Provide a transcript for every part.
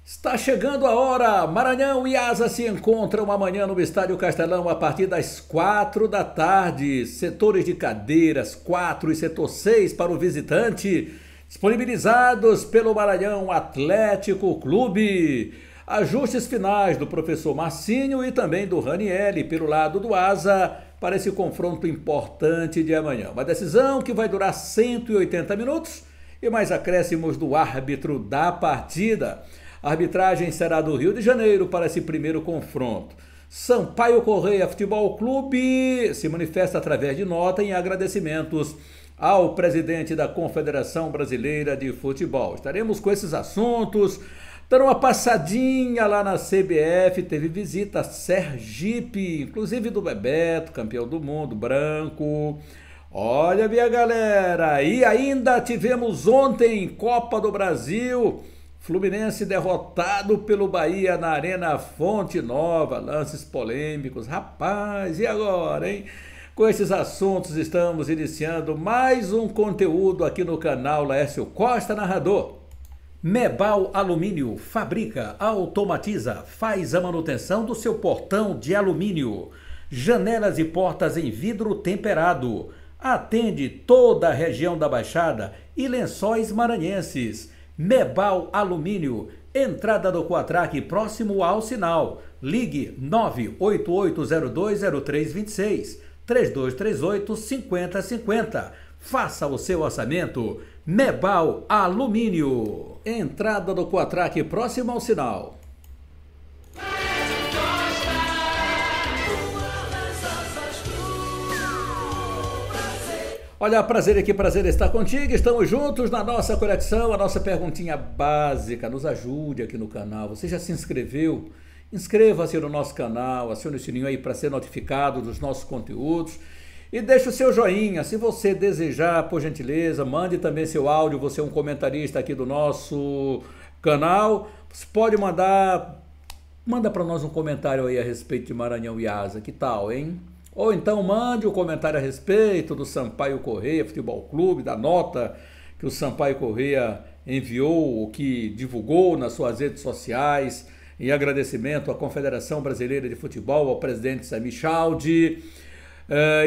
Está chegando a hora! Maranhão e Asa se encontram amanhã no Estádio Castelão a partir das 4 da tarde. Setores de cadeiras 4 e setor 6 para o visitante, disponibilizados pelo Maranhão Atlético Clube. Ajustes finais do professor Marcinho e também do Ranielli pelo lado do Asa para esse confronto importante de amanhã. Uma decisão que vai durar 180 minutos e mais acréscimos do árbitro da partida. A arbitragem será do Rio de Janeiro para esse primeiro confronto. Sampaio Corrêa Futebol Clube se manifesta através de nota em agradecimentos ao presidente da Confederação Brasileira de Futebol. Estaremos com esses assuntos, dando uma passadinha lá na CBF, teve visita a Sergipe, inclusive do Bebeto, campeão do mundo, branco. Olha, minha galera, e ainda tivemos ontem Copa do Brasil, Fluminense derrotado pelo Bahia na Arena Fonte Nova, lances polêmicos. Rapaz, e agora, hein? Com esses assuntos estamos iniciando mais um conteúdo aqui no canal Laércio Costa Narrador. Mebal Alumínio fabrica, automatiza, faz a manutenção do seu portão de alumínio. Janelas e portas em vidro temperado. Atende toda a região da Baixada e Lençóis Maranhenses. Mebal Alumínio, entrada do Quatraque próximo ao sinal. Ligue 988020326, 3238-5050. Faça o seu orçamento. Mebal Alumínio, entrada do Quatraque próximo ao sinal. Olha, prazer aqui, prazer estar contigo, estamos juntos na nossa conexão, a nossa perguntinha básica, nos ajude aqui no canal. Você já se inscreveu? Inscreva-se no nosso canal, acione o sininho aí para ser notificado dos nossos conteúdos e deixe o seu joinha. Se você desejar, por gentileza, mande também seu áudio, você é um comentarista aqui do nosso canal, você pode manda para nós um comentário aí a respeito de Maranhão e Asa, que tal, hein? Ou então mande um comentário a respeito do Sampaio Corrêa Futebol Clube, da nota que o Sampaio Corrêa enviou, ou que divulgou nas suas redes sociais, em agradecimento à Confederação Brasileira de Futebol, ao presidente Samir Chaldi.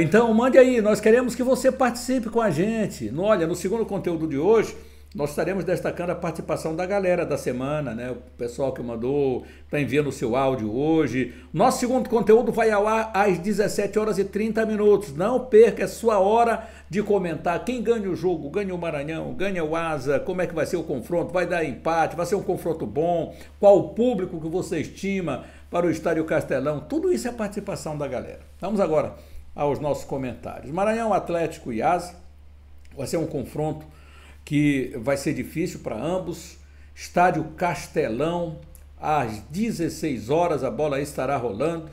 Então mande aí, nós queremos que você participe com a gente. Olha, no segundo conteúdo de hoje, nós estaremos destacando a participação da galera da semana, né? O pessoal que mandou, está enviando o seu áudio hoje. Nosso segundo conteúdo vai ao ar às 17 horas e 30 minutos. Não perca, é sua hora de comentar quem ganha o jogo, ganha o Maranhão, ganha o Asa, como é que vai ser o confronto, vai dar empate, vai ser um confronto bom, qual o público que você estima para o Estádio Castelão. Tudo isso é participação da galera. Vamos agora aos nossos comentários. Maranhão, Atlético e Asa, vai ser um confronto que vai ser difícil para ambos. Estádio Castelão, às 16 horas a bola estará rolando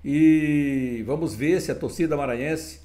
e vamos ver se a torcida maranhense,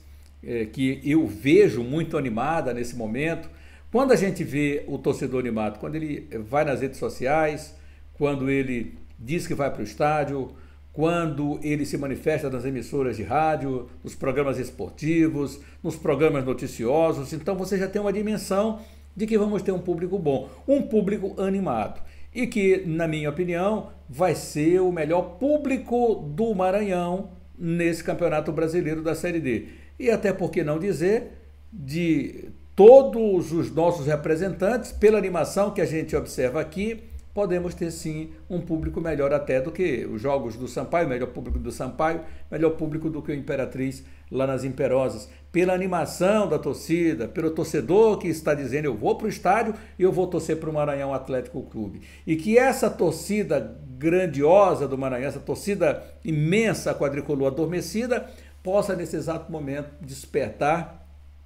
que eu vejo muito animada nesse momento. Quando a gente vê o torcedor animado, quando ele vai nas redes sociais, quando ele diz que vai para o estádio, quando ele se manifesta nas emissoras de rádio, nos programas esportivos, nos programas noticiosos, então você já tem uma dimensão de que vamos ter um público bom, um público animado e que, na minha opinião, vai ser o melhor público do Maranhão nesse Campeonato Brasileiro da Série D. E até por que não dizer de todos os nossos representantes, pela animação que a gente observa aqui, podemos ter sim um público melhor até do que os jogos do Sampaio, melhor público do Sampaio, melhor público do que o Imperatriz lá nas Imperosas. Pela animação da torcida, pelo torcedor que está dizendo eu vou para o estádio e eu vou torcer para o Maranhão Atlético Clube. E que essa torcida grandiosa do Maranhão, essa torcida imensa quadricolor adormecida, possa nesse exato momento despertar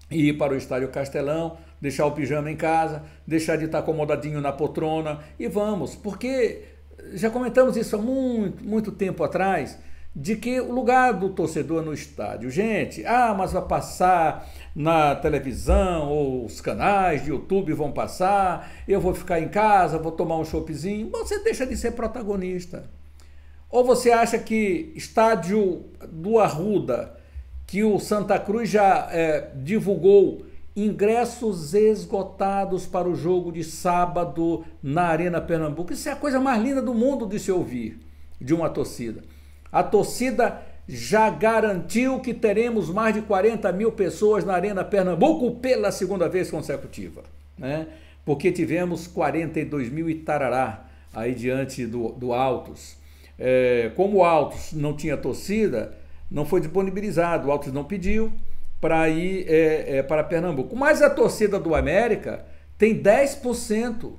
e ir para o Estádio Castelão, deixar o pijama em casa, deixar de estar acomodadinho na poltrona e vamos, porque já comentamos isso há muito tempo atrás, de que o lugar do torcedor no estádio, gente, mas vai passar na televisão ou os canais de YouTube vão passar, eu vou ficar em casa, vou tomar um choppzinho, você deixa de ser protagonista. Ou você acha que estádio do Arruda, que o Santa Cruz já divulgou ingressos esgotados para o jogo de sábado na Arena Pernambuco. Isso é a coisa mais linda do mundo de se ouvir de uma torcida. A torcida já garantiu que teremos mais de 40 mil pessoas na Arena Pernambuco pela segunda vez consecutiva, né? Porque tivemos 42 mil e tarará aí diante do Altos. Como o Altos não tinha torcida, não foi disponibilizado, o Altos não pediu para ir para Pernambuco. Mas a torcida do América tem 10%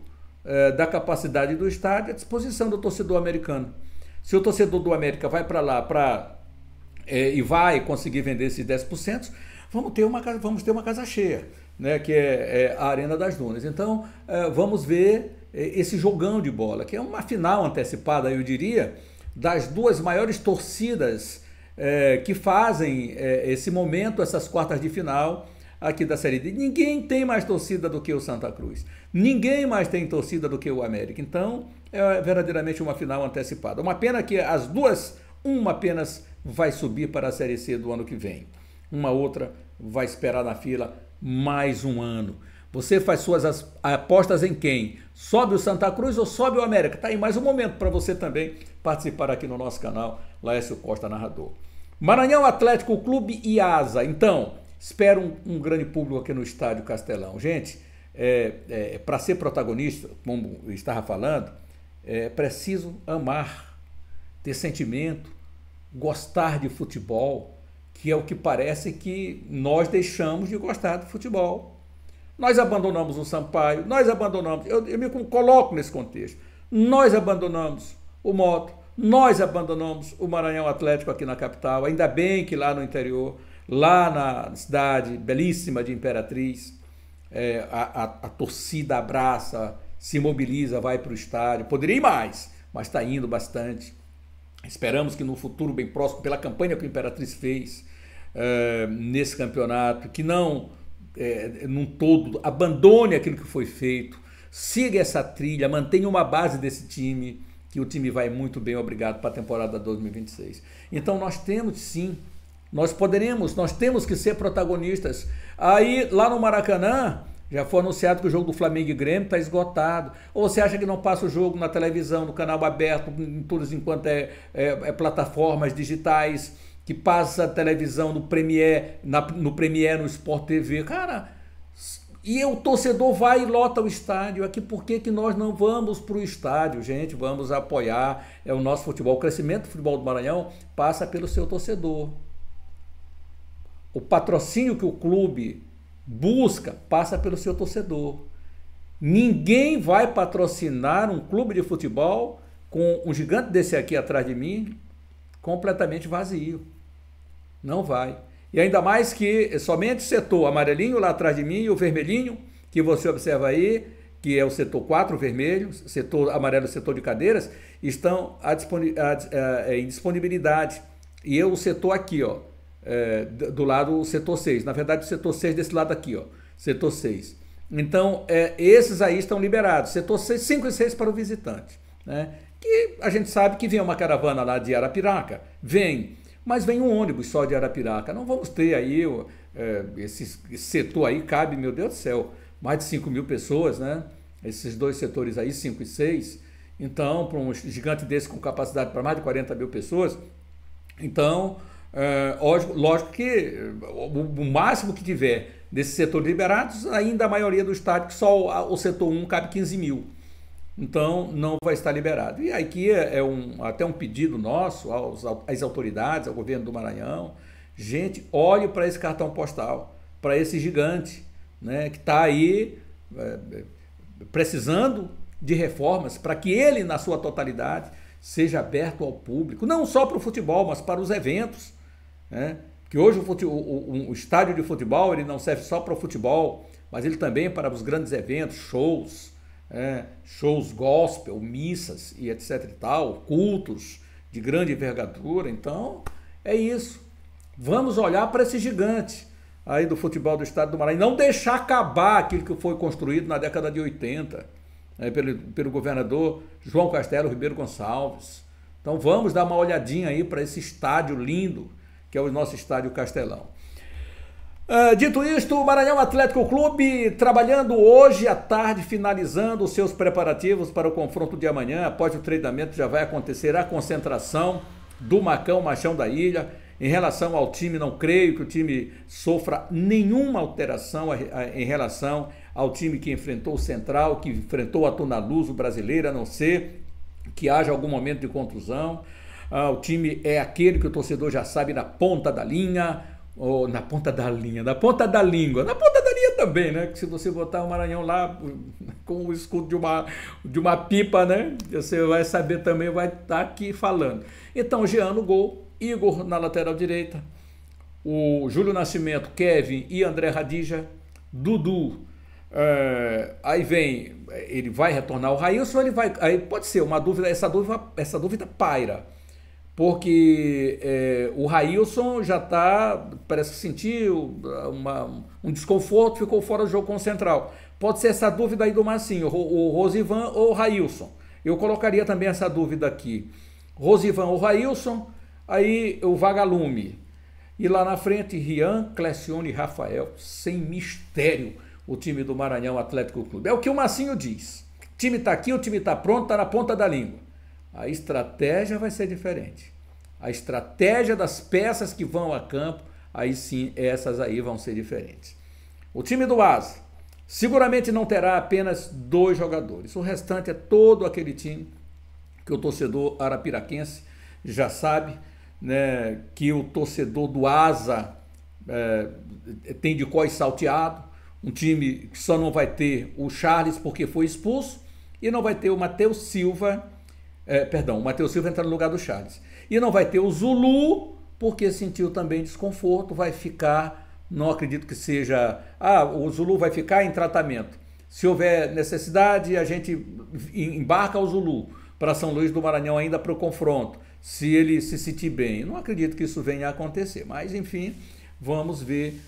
da capacidade do estádio à disposição do torcedor americano. Se o torcedor do América vai para lá e vai conseguir vender esses 10%, vamos ter uma casa cheia, né, que é a Arena das Dunas. Então, vamos ver esse jogão de bola, que é uma final antecipada, eu diria, das duas maiores torcidas que fazem esse momento, essas quartas de final aqui da Série D. Ninguém tem mais torcida do que o Santa Cruz. Ninguém mais tem torcida do que o América. Então, é verdadeiramente uma final antecipada. Uma pena que as duas, uma apenas vai subir para a Série C do ano que vem. Uma outra vai esperar na fila mais um ano. Você faz suas apostas em quem? Sobe o Santa Cruz ou sobe o América? Tá aí mais um momento para você também participar aqui no nosso canal, Laércio Costa Narrador. Maranhão Atlético Clube e Asa. Então, espero um grande público aqui no Estádio Castelão. Gente, para ser protagonista, como eu estava falando, é preciso amar, ter sentimento, gostar de futebol, que é o que parece que nós deixamos de gostar de futebol. Nós abandonamos o Sampaio, nós abandonamos, eu me coloco nesse contexto, nós abandonamos o Moto, nós abandonamos o Maranhão Atlético aqui na capital, ainda bem que lá no interior, lá na cidade belíssima de Imperatriz, a torcida abraça, se mobiliza, vai para o estádio, poderia ir mais, mas está indo bastante. Esperamos que no futuro bem próximo, pela campanha que o Imperatriz fez nesse campeonato, que não, num todo, abandone aquilo que foi feito, siga essa trilha, mantenha uma base desse time, que o time vai muito bem, obrigado, para a temporada 2026. Então nós temos sim, nós temos que ser protagonistas. Aí lá no Maracanã, já foi anunciado que o jogo do Flamengo e Grêmio está esgotado. Ou você acha que não passa o jogo na televisão, no canal aberto, em todas enquanto plataformas digitais, que passa a televisão no Premiere, no Sport TV? Cara, e o torcedor vai e lota o estádio. Aqui, por que nós não vamos para o estádio, gente? Vamos apoiar o nosso futebol. O crescimento do futebol do Maranhão passa pelo seu torcedor. O patrocínio que o clube busca passa pelo seu torcedor. Ninguém vai patrocinar um clube de futebol com um gigante desse aqui atrás de mim completamente vazio. Não vai. E ainda mais que somente o setor amarelinho lá atrás de mim e o vermelhinho, que você observa aí, que é o setor 4 vermelho, setor amarelo, setor de cadeiras, estão em disponibilidade. E o setor aqui, ó, do lado o setor 6, na verdade o setor 6 desse lado aqui, ó, setor 6. Então, esses aí estão liberados, setor 6, 5 e 6 para o visitante, né? Que a gente sabe que vem uma caravana lá de Arapiraca, mas vem um ônibus só de Arapiraca, não vamos ter aí, esse setor aí cabe, meu Deus do céu, mais de 5 mil pessoas, né? Esses dois setores aí, 5 e 6, então, para um gigante desse com capacidade para mais de 40 mil pessoas, então, lógico que o máximo que tiver desses setores liberados, ainda a maioria do estádio, que só o setor 1 cabe 15 mil. Então, não vai estar liberado. E aqui até um pedido nosso às autoridades, ao governo do Maranhão. Gente, olhe para esse cartão postal, para esse gigante, né, que está aí precisando de reformas, para que ele, na sua totalidade, seja aberto ao público, não só para o futebol, mas para os eventos, né? Que hoje o estádio de futebol ele não serve só para o futebol, mas ele também para os grandes eventos, shows gospel, missas e etc e tal, cultos de grande envergadura. Então, é isso. Vamos olhar para esse gigante aí do futebol do estado do Maranhão, não deixar acabar aquilo que foi construído na década de 80, pelo governador João Castelo Ribeiro Gonçalves. Então vamos dar uma olhadinha aí para esse estádio lindo, que é o nosso estádio Castelão. Dito isto, o Maranhão Atlético Clube trabalhando hoje à tarde, finalizando os seus preparativos para o confronto de amanhã. Após o treinamento já vai acontecer a concentração do Machão da Ilha. Em relação ao time, não creio que o time sofra nenhuma alteração em relação ao time que enfrentou o Central, que enfrentou a Tunaluso brasileira, a não ser que haja algum momento de contusão. O time é aquele que o torcedor já sabe na ponta da linha, ou na ponta da linha, na ponta da língua, na ponta da linha também, né? Que se você botar o Maranhão lá com o escudo de uma pipa, né? Você vai saber também, vai estar aqui falando. Então, Jean no gol, Igor na lateral direita, o Júlio Nascimento, Kevin e André Radija, Dudu, aí vem, ele vai retornar o Railson, ele vai, aí pode ser uma dúvida, essa dúvida paira. Porque o Railson já parece que sentiu um desconforto, ficou fora do jogo com o Central. Pode ser essa dúvida aí do Massinho, o Rosivan ou o Railson. Eu colocaria também essa dúvida aqui. Rosivan ou Railson, aí o Vagalume. E lá na frente, Rian, Clecione e Rafael, sem mistério, o time do Maranhão Atlético Clube. É o que o Massinho diz. O time está aqui, o time está pronto, está na ponta da língua. A estratégia vai ser diferente. A estratégia das peças que vão a campo, aí sim, essas aí vão ser diferentes. O time do Asa seguramente não terá apenas 2 jogadores. O restante é todo aquele time que o torcedor arapiraquense já sabe, né, que o torcedor do Asa tem de cós salteado. Um time que só não vai ter o Charles porque foi expulso e não vai ter o Matheus Silva. O Matheus Silva entra no lugar do Charles. E não vai ter o Zulu, porque sentiu também desconforto, vai ficar, não acredito que seja... o Zulu vai ficar em tratamento. Se houver necessidade, a gente embarca o Zulu para São Luís do Maranhão ainda para o confronto, se ele se sentir bem. Não acredito que isso venha a acontecer, mas enfim, vamos ver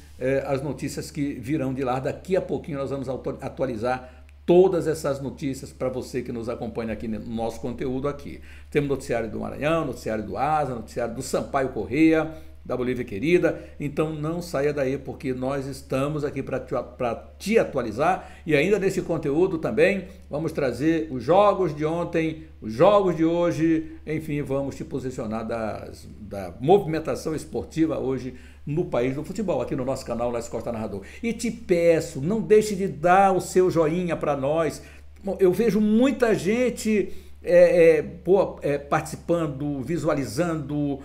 as notícias que virão de lá. Daqui a pouquinho nós vamos atualizar todas essas notícias para você que nos acompanha aqui no nosso conteúdo aqui. Temos noticiário do Maranhão, noticiário do Asa, noticiário do Sampaio Corrêa, da Bolívia Querida. Então não saia daí, porque nós estamos aqui para te atualizar. E ainda nesse conteúdo também vamos trazer os jogos de ontem, os jogos de hoje. Enfim, vamos te posicionar da movimentação esportiva hoje no país do futebol, aqui no nosso canal Leste Costa Narrador. E te peço, não deixe de dar o seu joinha para nós. Eu vejo muita gente participando, visualizando,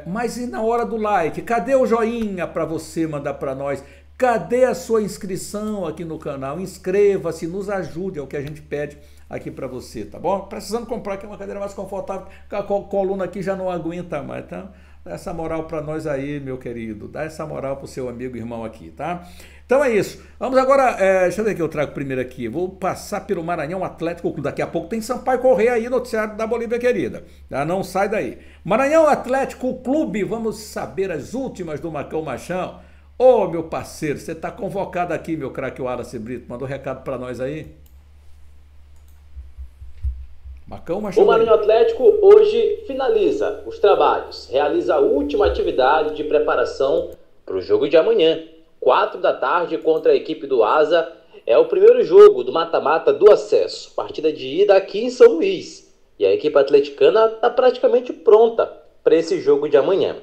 mas e na hora do like? Cadê o joinha para você mandar para nós? Cadê a sua inscrição aqui no canal? Inscreva-se, nos ajude, é o que a gente pede aqui para você, tá bom? Precisando comprar aqui uma cadeira mais confortável, a coluna aqui já não aguenta mais, tá? Dá essa moral para nós aí, meu querido. Dá essa moral pro seu amigo e irmão aqui, tá? Então é isso. Vamos agora, deixa eu ver o que eu trago primeiro aqui. Vou passar pelo Maranhão Atlético Clube. Daqui a pouco tem Sampaio Corrêa aí, noticiário da Bolívia Querida. Tá? Não sai daí. Maranhão Atlético Clube, vamos saber as últimas do Machão. Ô, meu parceiro, você tá convocado aqui, meu craque Wallace Brito. Mandou recado para nós aí. O Maranhão Atlético hoje finaliza os trabalhos, realiza a última atividade de preparação para o jogo de amanhã, 4 da tarde contra a equipe do Asa. É o primeiro jogo do mata-mata do acesso, partida de ida aqui em São Luís. E a equipe atleticana está praticamente pronta para esse jogo de amanhã.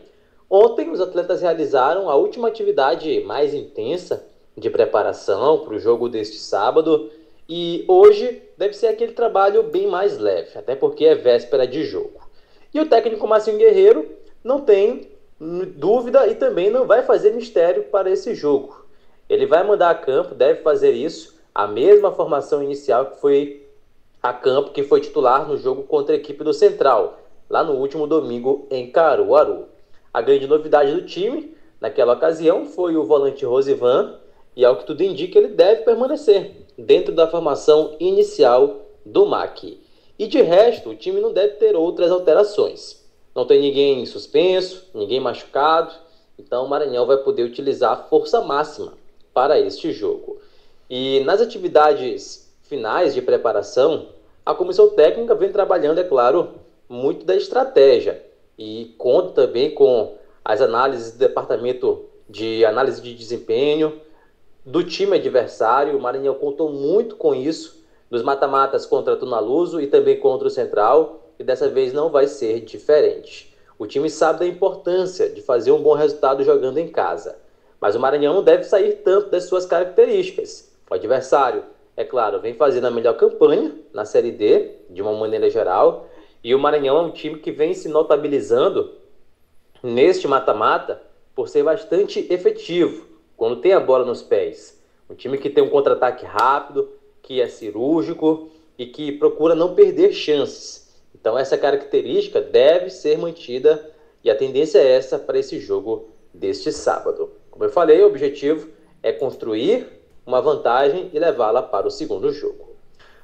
Ontem os atletas realizaram a última atividade mais intensa de preparação para o jogo deste sábado. E hoje deve ser aquele trabalho bem mais leve, até porque é véspera de jogo. E o técnico Massinho Guerreiro não tem dúvida e também não vai fazer mistério para esse jogo. Ele vai mandar a campo, deve fazer isso, a mesma formação inicial que foi a campo, que foi titular no jogo contra a equipe do Central, lá no último domingo em Caruaru. A grande novidade do time, naquela ocasião, foi o volante Rosivan, e ao que tudo indica, ele deve permanecer dentro da formação inicial do MAC. E de resto, o time não deve ter outras alterações. Não tem ninguém suspenso, ninguém machucado, então o Maranhão vai poder utilizar a força máxima para este jogo. E nas atividades finais de preparação, a comissão técnica vem trabalhando, é claro, muito da estratégia e conta também com as análises do departamento de análise de desempenho do time adversário. O Maranhão contou muito com isso nos mata-matas contra Tunaluso e também contra o Central, e dessa vez não vai ser diferente. O time sabe da importância de fazer um bom resultado jogando em casa, mas o Maranhão não deve sair tanto das suas características. O adversário, é claro, vem fazendo a melhor campanha na Série D, de uma maneira geral, e o Maranhão é um time que vem se notabilizando neste mata-mata por ser bastante efetivo quando tem a bola nos pés. Um time que tem um contra-ataque rápido, que é cirúrgico e que procura não perder chances. Então essa característica deve ser mantida e a tendência é essa para esse jogo deste sábado. Como eu falei, o objetivo é construir uma vantagem e levá-la para o segundo jogo.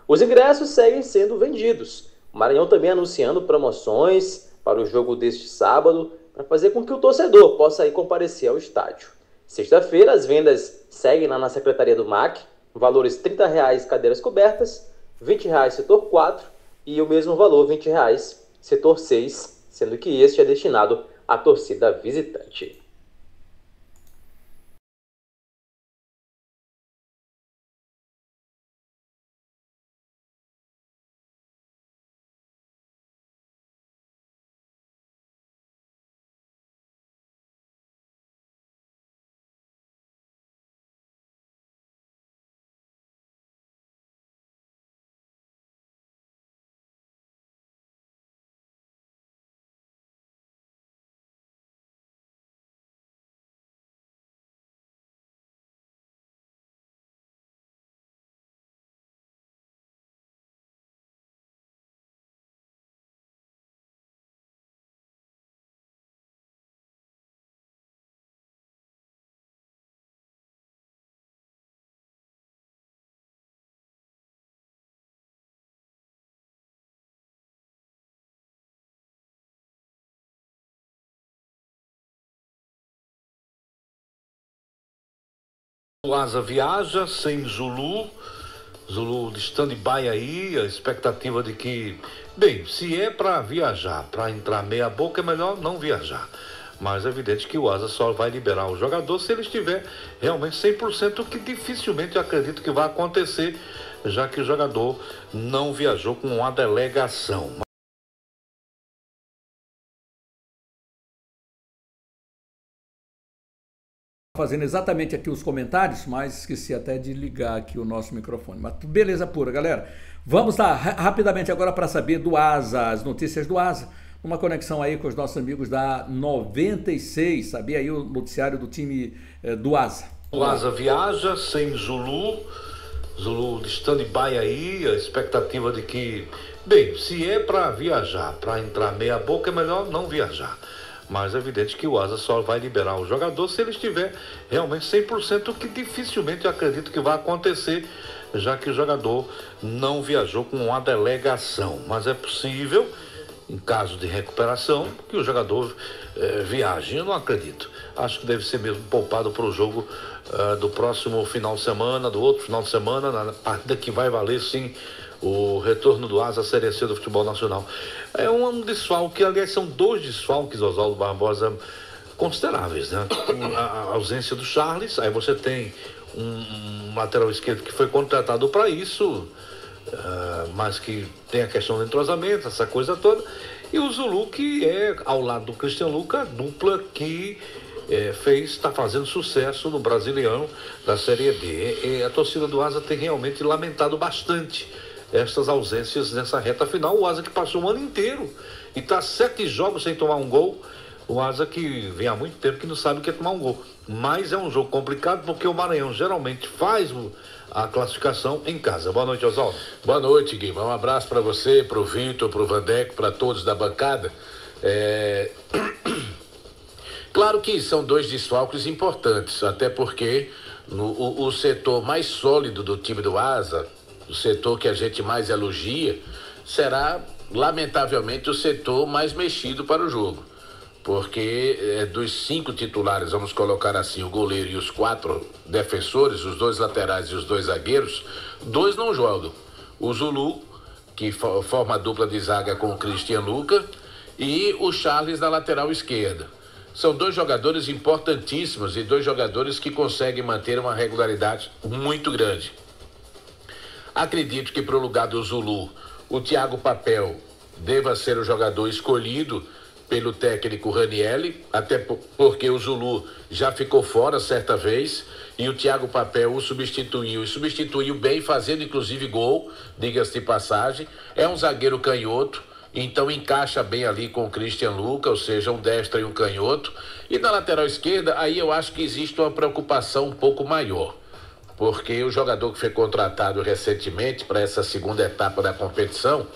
Os ingressos seguem sendo vendidos. O Maranhão também anunciando promoções para o jogo deste sábado, para fazer com que o torcedor possa ir comparecer ao estádio. Sexta-feira, as vendas seguem lá na Secretaria do MAC, valores R$ 30 cadeiras cobertas, R$ 20 setor 4 e o mesmo valor, R$ 20 setor 6, sendo que este é destinado à torcida visitante. O Asa viaja sem Zulu de stand-by aí, a expectativa de que, bem, se é para viajar, para entrar meia boca, é melhor não viajar. Mas é evidente que o Asa só vai liberar o jogador se ele estiver realmente 100%, o que dificilmente acredito que vai acontecer, já que o jogador não viajou com a delegação. Fazendo exatamente aqui os comentários, mas esqueci até de ligar aqui o nosso microfone. Mas beleza pura, galera. Vamos lá rapidamente agora para saber do Asa, as notícias do Asa. Uma conexão aí com os nossos amigos da 96, sabia aí o noticiário do time do Asa. O Asa viaja sem Zulu de stand-by aí, a expectativa de que, bem, se é para viajar, para entrar meia boca, é melhor não viajar. Mas é evidente que o Asa só vai liberar o jogador se ele estiver realmente 100%, o que dificilmente acredito que vai acontecer, já que o jogador não viajou com a delegação. Mas é possível, em caso de recuperação, que o jogador viaje. Eu não acredito. Acho que deve ser mesmo poupado para o jogo do próximo final de semana, do outro final de semana, na partida que vai valer sim o retorno do Asa à Série C do futebol nacional. É um desfalque, aliás, são dois desfalques, Oswaldo Barbosa, consideráveis, né? A ausência do Charles, aí você tem um lateral esquerdo que foi contratado para isso, mas que tem a questão do entrosamento, essa coisa toda, e o Zulu, que é, ao lado do Cristian Luca, a dupla que está fazendo sucesso no Brasileirão da Série D. E a torcida do Asa tem realmente lamentado bastante estas ausências nessa reta final. O Asa que passou o ano inteiro e está 7 jogos sem tomar um gol. O Asa que vem há muito tempo que não sabe o que é tomar um gol. Mas é um jogo complicado porque o Maranhão geralmente faz a classificação em casa. Boa noite, Oswaldo. Boa noite, Guima. Um abraço para você, para o Vitor, para o Vandeco, para todos da bancada. Claro que são dois desfalques importantes, até porque o setor mais sólido do time do Asa, o setor que a gente mais elogia, será, lamentavelmente, o setor mais mexido para o jogo. Porque dos 5 titulares, vamos colocar assim, o goleiro e os 4 defensores, os 2 laterais e os 2 zagueiros, 2 não jogam. O Zulu, que forma a dupla de zaga com o Cristian Luca, e o Charles na lateral esquerda. São dois jogadores importantíssimos e dois jogadores que conseguem manter uma regularidade muito grande. Acredito que para o lugar do Zulu, o Thiago Papel deva ser o jogador escolhido pelo técnico Ranielli, até porque o Zulu já ficou fora certa vez e o Thiago Papel o substituiu e substituiu bem, fazendo inclusive gol, diga-se de passagem. É um zagueiro canhoto, então encaixa bem ali com o Christian Luca, ou seja, um destro e um canhoto. E na lateral esquerda, aí eu acho que existe uma preocupação um pouco maior, porque o jogador que foi contratado recentemente para essa segunda etapa da competição,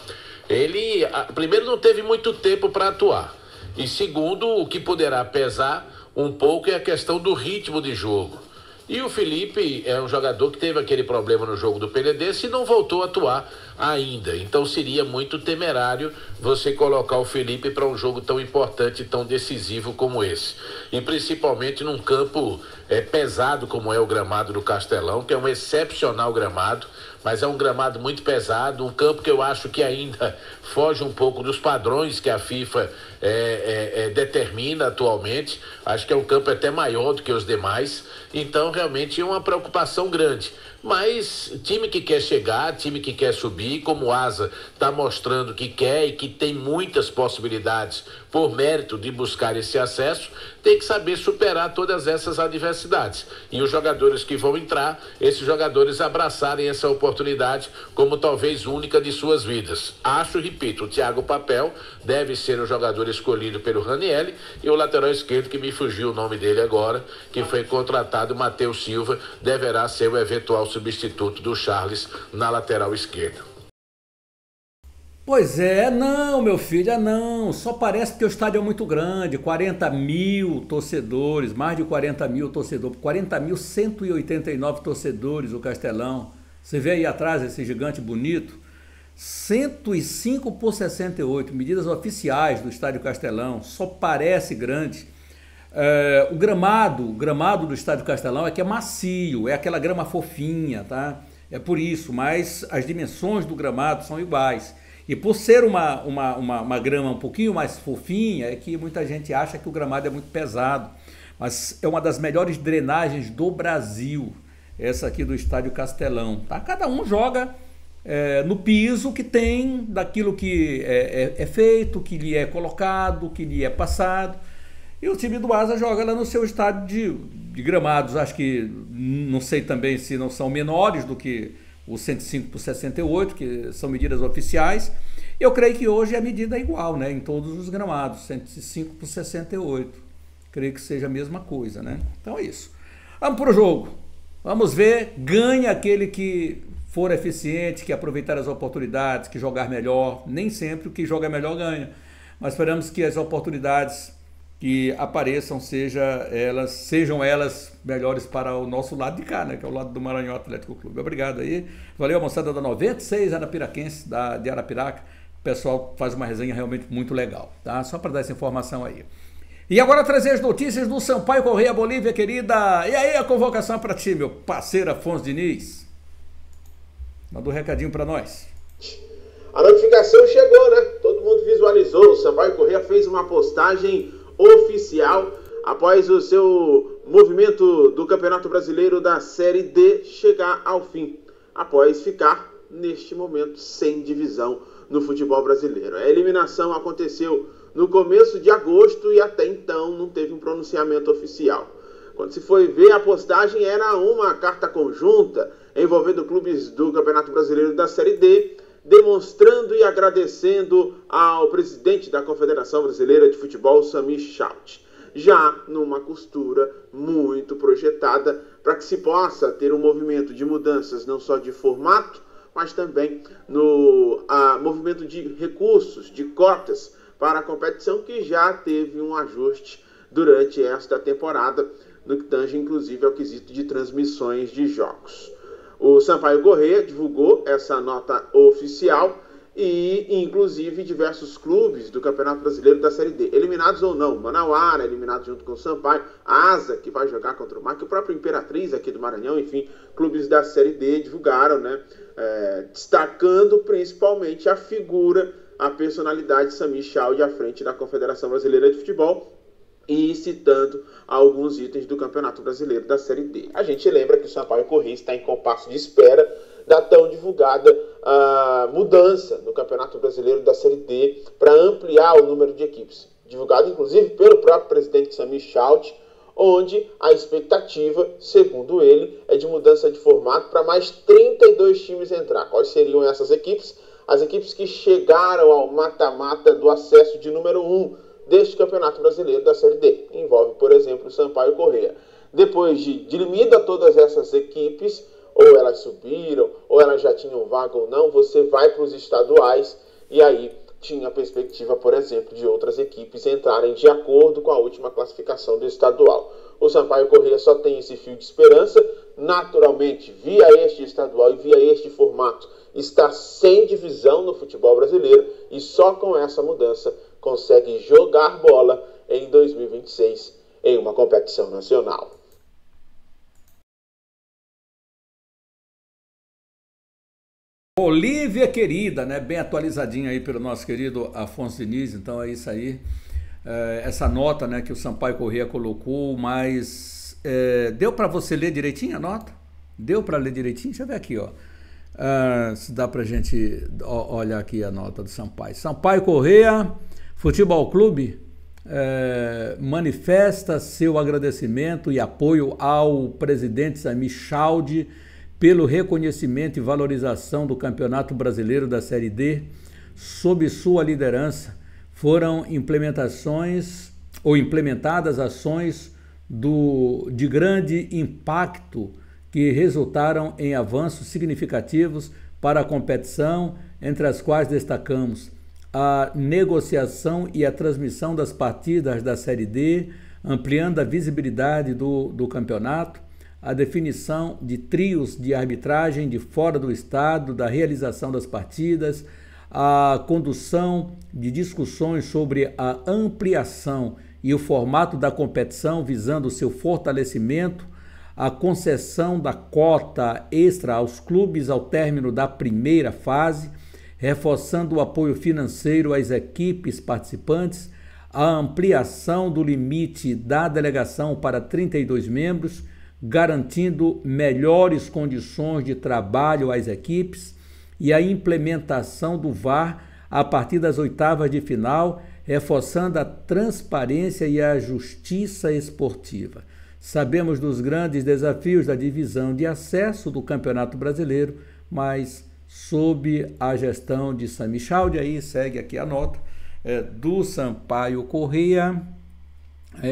ele, primeiro, não teve muito tempo para atuar, e segundo, o que poderá pesar um pouco é a questão do ritmo de jogo. E o Felipe é um jogador que teve aquele problema no jogo do PLD e não voltou a atuar ainda. Então seria muito temerário você colocar o Felipe para um jogo tão importante, tão decisivo como esse. E principalmente num campo pesado como é o gramado do Castelão, que é um excepcional gramado, mas é um gramado muito pesado, um campo que eu acho que ainda foge um pouco dos padrões que a FIFA determina atualmente. Acho que é um campo até maior do que os demais, então realmente é uma preocupação grande. Mas time que quer chegar, time que quer subir, como o Asa está mostrando que quer e que tem muitas possibilidades por mérito de buscar esse acesso, tem que saber superar todas essas adversidades. E os jogadores que vão entrar, esses jogadores abraçarem essa oportunidade como talvez única de suas vidas. Acho, repito, o Thiago Papel deve ser o jogador escolhido pelo Ranielli e o lateral esquerdo, que me fugiu o nome dele agora, que foi contratado, Matheus Silva, deverá ser o eventual substituto do Charles na lateral esquerda. Pois é, não, meu filho, não, só parece que o estádio é muito grande, 40 mil torcedores, mais de 40 mil torcedores, 40.189 torcedores o Castelão. Você vê aí atrás esse gigante bonito, 105 por 68, medidas oficiais do estádio Castelão, só parece grande. O gramado do estádio Castelão é que é macio, é aquela grama fofinha, tá? É por isso, mas as dimensões do gramado são iguais. E por ser uma grama um pouquinho mais fofinha, é que muita gente acha que o gramado é muito pesado. Mas é uma das melhores drenagens do Brasil, essa aqui do estádio Castelão. Tá? Cada um joga no piso que tem daquilo que é feito, que lhe é colocado, que lhe é passado. E o time do Asa joga lá no seu estádio de gramados, acho que, não sei também se não são menores do que os 105 por 68, que são medidas oficiais. Eu creio que hoje a medida é igual, né, em todos os gramados, 105 por 68. Creio que seja a mesma coisa, né? Então é isso. Vamos para o jogo. Vamos ver, ganha aquele que for eficiente, que aproveitar as oportunidades, que jogar melhor. Nem sempre o que joga melhor ganha, mas esperamos que as oportunidades que apareçam sejam elas melhores para o nosso lado de cá, né, que é o lado do Maranhão Atlético Clube. Obrigado aí. Valeu, moçada da 96, Arapiraquense, de Arapiraca. O pessoal faz uma resenha realmente muito legal, tá? Só para dar essa informação aí. E agora trazer as notícias do Sampaio Corrêa, Bolívia, querida. E aí a convocação para ti, meu parceiro Afonso Diniz. Manda um recadinho para nós. A notificação chegou, né? Todo mundo visualizou. O Sampaio Corrêa fez uma postagem oficial após o seu movimento do Campeonato Brasileiro da Série D chegar ao fim, após ficar neste momento sem divisão no futebol brasileiro. A eliminação aconteceu no começo de agosto e até então não teve um pronunciamento oficial. Quando se foi ver, a postagem era uma carta conjunta envolvendo clubes do Campeonato Brasileiro da Série D, demonstrando e agradecendo ao presidente da Confederação Brasileira de Futebol, Samir Shout, já numa costura muito projetada para que se possa ter um movimento de mudanças não só de formato, mas também no movimento de recursos, de cotas para a competição, que já teve um ajuste durante esta temporada, no que tange inclusive ao quesito de transmissões de jogos. O Sampaio Corrêa divulgou essa nota oficial e, inclusive, diversos clubes do Campeonato Brasileiro da Série D, eliminados ou não. Manauara, eliminado junto com o Sampaio, a Asa, que vai jogar contra o Marco, o próprio Imperatriz aqui do Maranhão, enfim, clubes da Série D divulgaram, né, destacando principalmente a figura, a personalidade Samir Shout à frente da Confederação Brasileira de Futebol e citando alguns itens do Campeonato Brasileiro da Série D. A gente lembra que o Sampaio Corrêa está em compasso de espera da tão divulgada mudança no Campeonato Brasileiro da Série D para ampliar o número de equipes. Divulgado, inclusive, pelo próprio presidente Samir Schaut, onde a expectativa, segundo ele, é de mudança de formato para mais 32 times entrar. Quais seriam essas equipes? As equipes que chegaram ao mata-mata do acesso de número 1 deste Campeonato Brasileiro da Série D. Envolve, por exemplo, o Sampaio Corrêa. Depois de dirimida todas essas equipes, ou elas subiram, ou elas já tinham vaga ou não, você vai para os estaduais e aí tinha a perspectiva, por exemplo, de outras equipes entrarem de acordo com a última classificação do estadual. O Sampaio Corrêa só tem esse fio de esperança, naturalmente, via este estadual e via este formato, está sem divisão no futebol brasileiro e só com essa mudança consegue jogar bola em 2026 em uma competição nacional. Bolívia querida, né? Bem atualizadinha aí pelo nosso querido Afonso Diniz, então é isso aí. Essa nota, né, que o Sampaio Corrêa colocou, mas deu para você ler direitinho a nota? Deu para ler direitinho? Deixa eu ver aqui, ó. Se dá pra gente olhar aqui a nota do Sampaio. Sampaio Corrêa Futebol Clube manifesta seu agradecimento e apoio ao presidente Samir Schaut pelo reconhecimento e valorização do Campeonato Brasileiro da Série D. Sob sua liderança, foram implementadas ações de grande impacto que resultaram em avanços significativos para a competição, entre as quais destacamos a negociação e a transmissão das partidas da Série D, ampliando a visibilidade do campeonato, a definição de trios de arbitragem de fora do estado, da realização das partidas, a condução de discussões sobre a ampliação e o formato da competição visando o seu fortalecimento, a concessão da cota extra aos clubes ao término da primeira fase, reforçando o apoio financeiro às equipes participantes, a ampliação do limite da delegação para 32 membros, garantindo melhores condições de trabalho às equipes e a implementação do VAR a partir das oitavas de final, reforçando a transparência e a justiça esportiva. Sabemos dos grandes desafios da divisão de acesso do Campeonato Brasileiro, mas sob a gestão de Samir Schaut, aí segue aqui a nota do Sampaio Corrêa.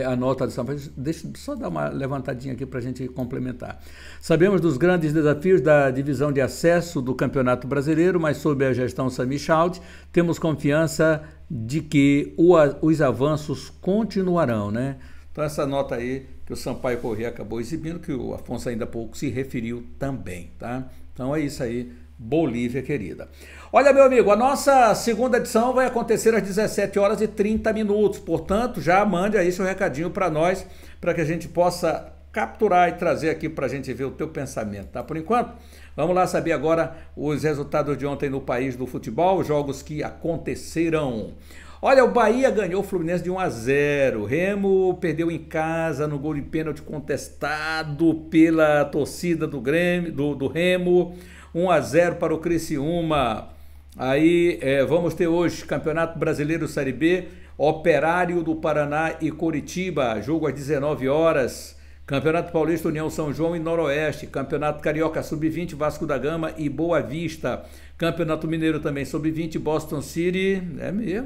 A nota de Sampaio, deixa eu só dar uma levantadinha aqui para a gente complementar. Sabemos dos grandes desafios da divisão de acesso do Campeonato Brasileiro, mas sob a gestão Samir Schaut, temos confiança de que os avanços continuarão, né? Então essa nota aí que o Sampaio Corrêa acabou exibindo, que o Afonso ainda há pouco se referiu também, tá? Então é isso aí, Bolívia querida. Olha, meu amigo, a nossa segunda edição vai acontecer às 17h30, portanto, já mande aí seu recadinho para nós, para que a gente possa capturar e trazer aqui para a gente ver o teu pensamento, tá? Por enquanto, vamos lá saber agora os resultados de ontem no país do futebol, os jogos que aconteceram. Olha, o Bahia ganhou o Fluminense de 1-0, Remo perdeu em casa no gol de pênalti contestado pela torcida do Remo, 1-0 para o Criciúma. Aí vamos ter hoje Campeonato Brasileiro Série B, Operário do Paraná e Coritiba, jogo às 19h. Campeonato Paulista, União São João e Noroeste. Campeonato Carioca Sub-20, Vasco da Gama e Boa Vista. Campeonato Mineiro também Sub-20, Boston City,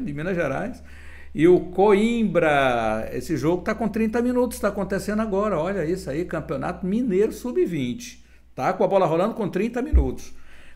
de Minas Gerais. E o Coimbra, esse jogo está com 30 minutos, está acontecendo agora, olha isso aí, Campeonato Mineiro Sub-20. Tá com a bola rolando com 30 minutos.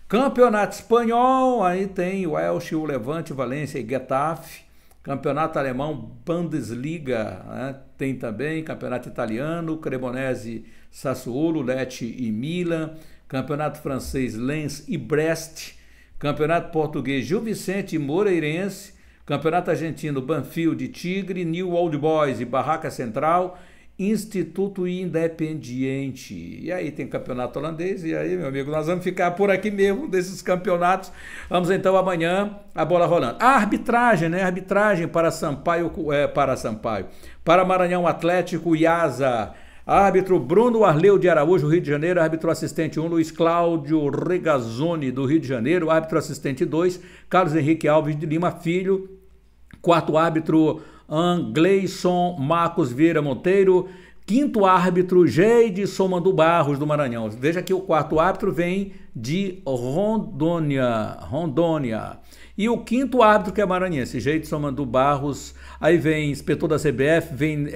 Campeonato Espanhol, aí tem o Elche, o Levante, Valência e Getafe. Campeonato Alemão, Bundesliga, né? Tem também. Campeonato Italiano, Cremonese, Sassuolo, Lecce e Milan. Campeonato Francês, Lens e Brest. Campeonato Português, Gil Vicente e Moreirense. Campeonato Argentino, Banfield e Tigre, New Old Boys e Barraca Central. Instituto Independiente. E aí tem campeonato holandês, e aí, meu amigo, nós vamos ficar por aqui mesmo, desses campeonatos. Vamos então amanhã, a bola rolando. A arbitragem, né? Arbitragem para para Maranhão Atlético e Asa. Árbitro Bruno Arleu de Araújo, Rio de Janeiro. Árbitro assistente 1, Luiz Cláudio Regazzoni, do Rio de Janeiro. Árbitro assistente 2, Carlos Henrique Alves de Lima Filho. Quarto árbitro, Gleison Marcos Vieira Monteiro. Quinto árbitro, Geidson Mandu Barros, do Maranhão. Veja que o quarto árbitro vem de Rondônia. E o quinto árbitro, que é maranhense, Geidson Mandu Barros. Aí vem inspetor da CBF, vem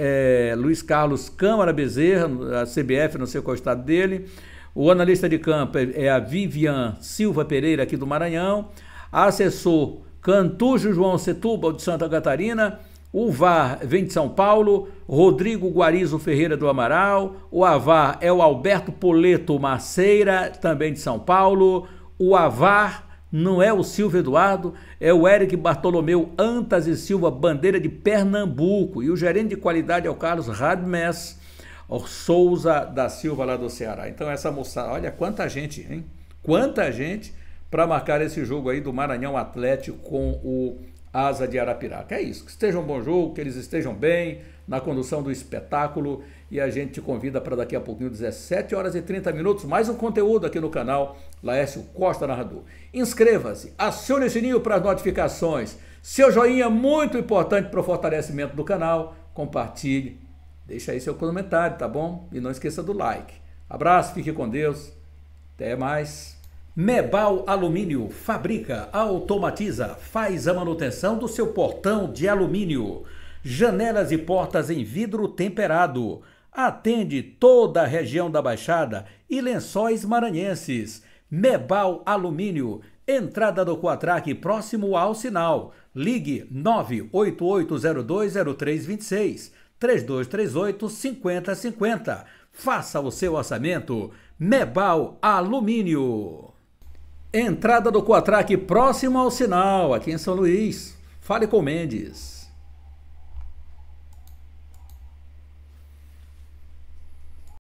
Luiz Carlos Câmara Bezerra, a CBF, não sei qual é o estado dele. O analista de campo é a Vivian Silva Pereira, aqui do Maranhão. Assessor, Cantujo João Setúbal, de Santa Catarina. O VAR vem de São Paulo, Rodrigo Guarizo Ferreira do Amaral. O AVAR é o Alberto Poleto Maceira, também de São Paulo. O AVAR não é o Silvio Eduardo, é o Eric Bartolomeu Antas e Silva Bandeira, de Pernambuco. E o gerente de qualidade é o Carlos Radmes Souza da Silva, lá do Ceará. Então essa moçada, olha quanta gente, hein? Quanta gente para marcar esse jogo aí do Maranhão Atlético com o Asa de Arapiraca. É isso, que esteja um bom jogo, que eles estejam bem na condução do espetáculo, e a gente te convida para daqui a pouquinho, 17h30, mais um conteúdo aqui no canal Laércio Costa Narrador. Inscreva-se, acione o sininho para as notificações, seu joinha muito importante para o fortalecimento do canal, compartilhe, deixa aí seu comentário, tá bom? E não esqueça do like. Abraço, fique com Deus, até mais. Mebal Alumínio fabrica, automatiza, faz a manutenção do seu portão de alumínio, janelas e portas em vidro temperado, atende toda a região da Baixada e Lençóis Maranhenses. Mebal Alumínio, entrada do Quatraque próximo ao sinal. Ligue 988020326, 3238-5050. Faça o seu orçamento. Mebal Alumínio. Entrada do Quatraque próximo ao sinal, aqui em São Luís. Fale com Mendes.